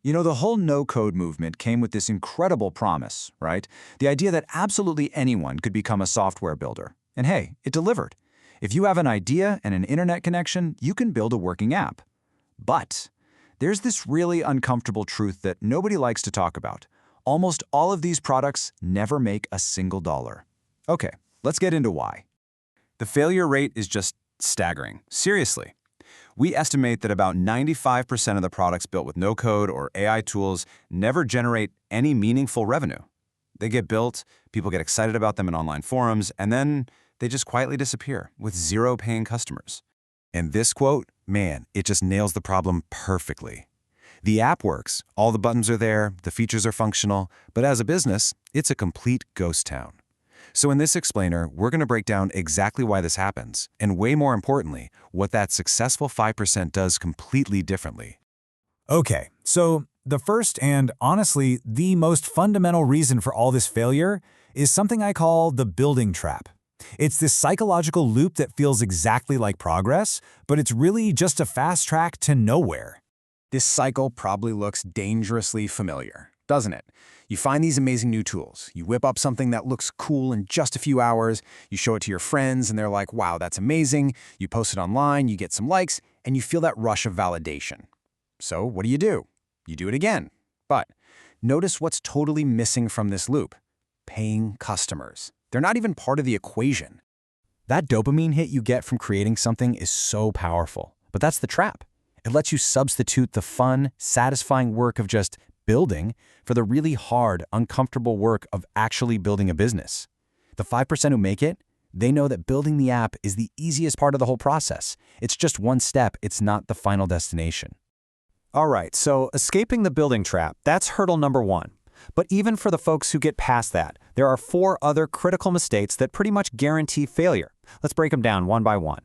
You know, the whole no-code movement came with this incredible promise, right? The idea that absolutely anyone could become a software builder. And hey, it delivered. If you have an idea and an internet connection, you can build a working app. But there's this really uncomfortable truth that nobody likes to talk about. Almost all of these products never make a single dollar. Okay, let's get into why. The failure rate is just staggering. Seriously. We estimate that about 95% of the products built with no-code or AI tools never generate any meaningful revenue. They get built, people get excited about them in online forums, and then they just quietly disappear with zero paying customers. And this quote, man, it just nails the problem perfectly. The app works, all the buttons are there, the features are functional, but as a business, it's a complete ghost town. So in this explainer, we're going to break down exactly why this happens, and way more importantly, what that successful 5% does completely differently. Okay, so the first and honestly the most fundamental reason for all this failure is something I call the building trap. It's this psychological loop that feels exactly like progress, but it's really just a fast track to nowhere. This cycle probably looks dangerously familiar, doesn't it? You find these amazing new tools. You whip up something that looks cool in just a few hours. You show it to your friends, and they're like, wow, that's amazing. You post it online, you get some likes, and you feel that rush of validation. So what do? You do it again. But notice what's totally missing from this loop. Paying customers. They're not even part of the equation. That dopamine hit you get from creating something is so powerful. But that's the trap. It lets you substitute the fun, satisfying work of just building for the really hard, uncomfortable work of actually building a business. The 5% who make it, they know that building the app is the easiest part of the whole process. It's just one step, it's not the final destination. All right, so escaping the building trap, that's hurdle number one. But even for the folks who get past that, there are 4 other critical mistakes that pretty much guarantee failure. Let's break them down one by one.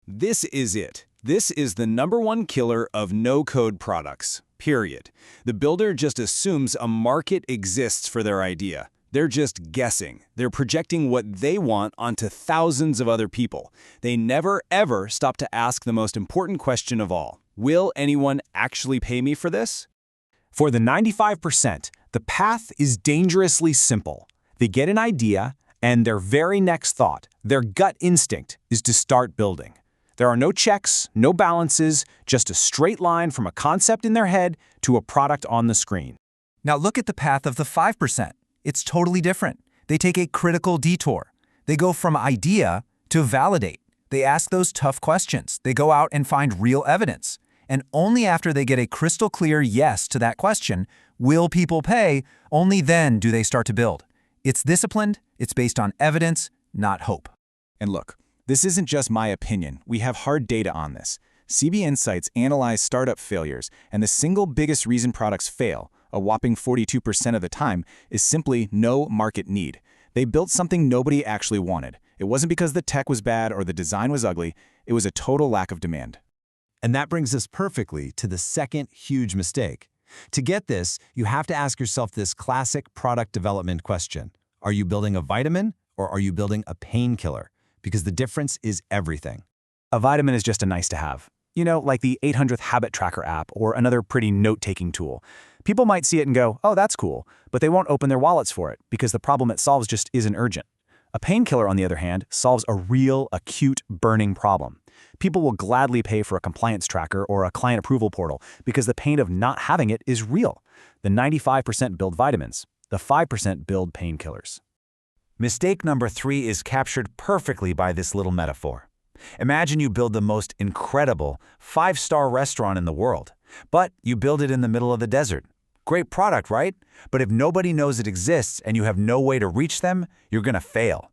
This is it. This is the #1 killer of no-code products, period. The builder just assumes a market exists for their idea. They're just guessing. They're projecting what they want onto thousands of other people. They never, ever stop to ask the most important question of all. Will anyone actually pay me for this? For the 95%, the path is dangerously simple. They get an idea, and their very next thought, their gut instinct, is to start building. There are no checks, no balances, just a straight line from a concept in their head to a product on the screen. Now look at the path of the 5%. It's totally different. They take a critical detour. They go from idea to validate. They ask those tough questions. They go out and find real evidence. And only after they get a crystal clear yes to that question, will people pay, only then do they start to build. It's disciplined, it's based on evidence, not hope. And look, this isn't just my opinion. We have hard data on this. CB Insights analyzed startup failures, and the single biggest reason products fail, a whopping 42% of the time, is simply no market need. They built something nobody actually wanted. It wasn't because the tech was bad or the design was ugly. It was a total lack of demand. And that brings us perfectly to the second huge mistake. To get this, you have to ask yourself this classic product development question. Are you building a vitamin or are you building a painkiller? Because the difference is everything. A vitamin is just a nice to have. You know, like the 800th habit tracker app or another pretty note-taking tool. People might see it and go, oh, that's cool, but they won't open their wallets for it because the problem it solves just isn't urgent. A painkiller, on the other hand, solves a real, acute, burning problem. People will gladly pay for a compliance tracker or a client approval portal because the pain of not having it is real. The 95% build vitamins. The 5% build painkillers. Mistake number 3 is captured perfectly by this little metaphor. Imagine you build the most incredible 5-star restaurant in the world, but you build it in the middle of the desert. Great product, right? But if nobody knows it exists and you have no way to reach them, you're going to fail.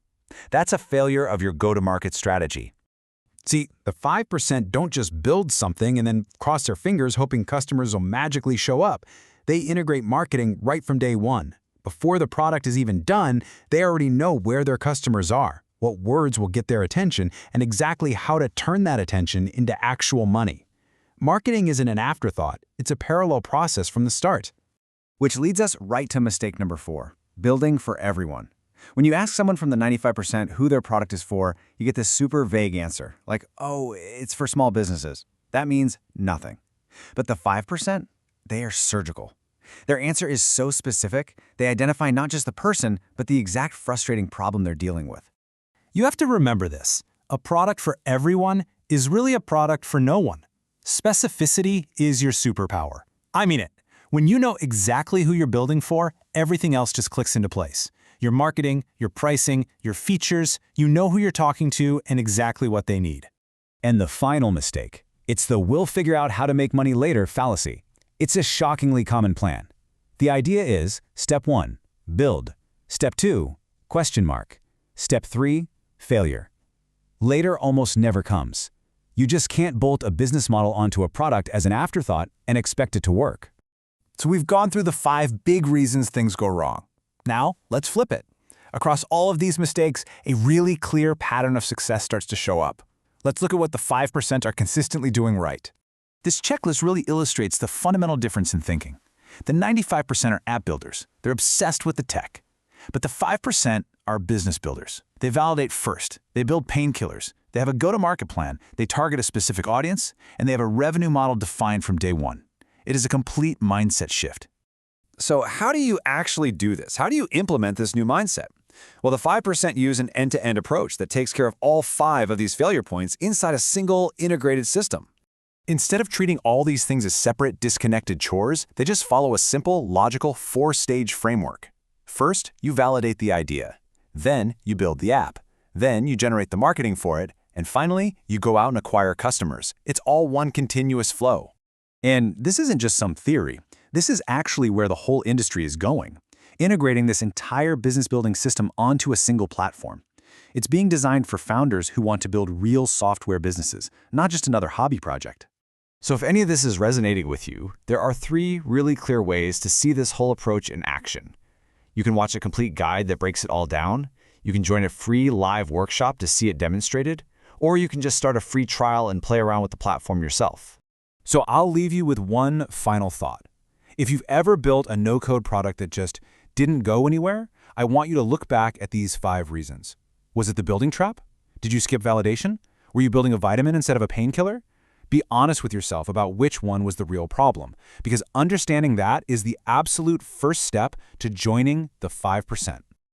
That's a failure of your go-to-market strategy. See, the 5% don't just build something and then cross their fingers hoping customers will magically show up. They integrate marketing right from day one. Before the product is even done, they already know where their customers are, what words will get their attention, and exactly how to turn that attention into actual money. Marketing isn't an afterthought, it's a parallel process from the start. Which leads us right to mistake number 4, building for everyone. When you ask someone from the 95% who their product is for, you get this super vague answer, like, oh, it's for small businesses. That means nothing. But the 5%, They are surgical. Their answer is so specific, they identify not just the person, but the exact frustrating problem they're dealing with. You have to remember this. A product for everyone is really a product for no one. Specificity is your superpower. I mean it. When you know exactly who you're building for, everything else just clicks into place. Your marketing, your pricing, your features, you know who you're talking to and exactly what they need. And the final mistake. It's the "we'll figure out how to make money later" fallacy. It's a shockingly common plan. The idea is, step 1, build. Step 2, question mark. Step 3, failure. Later almost never comes. You just can't bolt a business model onto a product as an afterthought and expect it to work. So we've gone through the 5 big reasons things go wrong. Now, let's flip it. Across all of these mistakes, a really clear pattern of success starts to show up. Let's look at what the 5% are consistently doing right. This checklist really illustrates the fundamental difference in thinking. The 95% are app builders. They're obsessed with the tech. But the 5% are business builders. They validate first. They build painkillers. They have a go-to-market plan. They target a specific audience. And they have a revenue model defined from day one. It is a complete mindset shift. So how do you actually do this? How do you implement this new mindset? Well, the 5% use an end-to-end approach that takes care of all 5 of these failure points inside a single integrated system. Instead of treating all these things as separate, disconnected chores, they just follow a simple, logical 4-stage framework. First, you validate the idea. Then, you build the app. Then, you generate the marketing for it. And finally, you go out and acquire customers. It's all one continuous flow. And this isn't just some theory. This is actually where the whole industry is going, integrating this entire business-building system onto a single platform. It's being designed for founders who want to build real software businesses, not just another hobby project. So if any of this is resonating with you, there are 3 really clear ways to see this whole approach in action. You can watch a complete guide that breaks it all down. You can join a free live workshop to see it demonstrated. Or you can just start a free trial and play around with the platform yourself. So I'll leave you with one final thought. If you've ever built a no-code product that just didn't go anywhere, I want you to look back at these 5 reasons. Was it the building trap? Did you skip validation? Were you building a vitamin instead of a painkiller? Be honest with yourself about which one was the real problem, because understanding that is the absolute first step to joining the 5%.